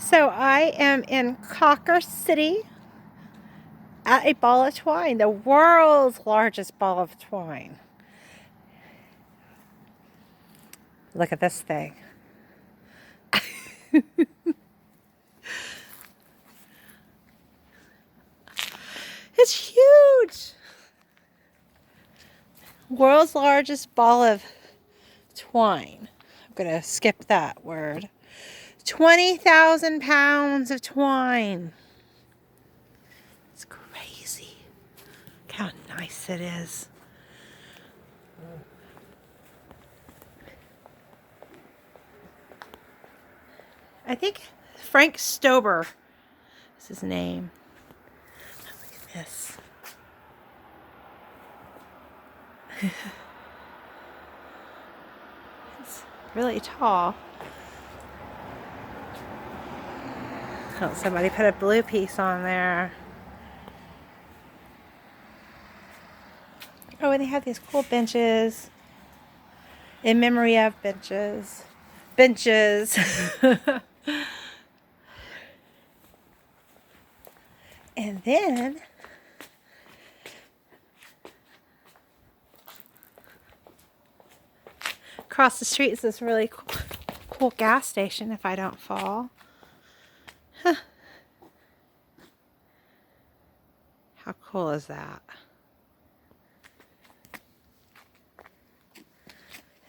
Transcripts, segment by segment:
So I am in Cawker City at a ball of twine, the world's largest ball of twine. Look at this thing. It's huge. World's largest ball of twine. I'm going to skip that word. 20,000 pounds of twine. It's crazy. Look how nice it is. I think Frank Stober is his name. Look at this. It's really tall. Oh, somebody put a blue piece on there. Oh, and they have these cool benches. In memory of benches. Benches. And then across the street is this really cool gas station if I don't fall. Huh. How cool is that?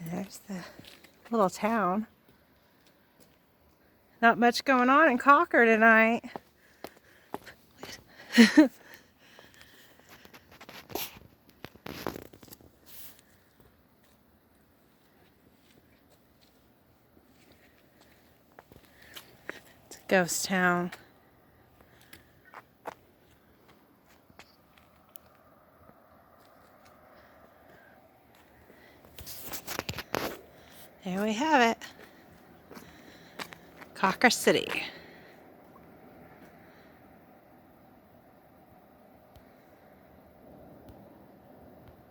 And there's the little town. Not much going on in Cawker tonight. It's a ghost town. There we have it. Cawker City.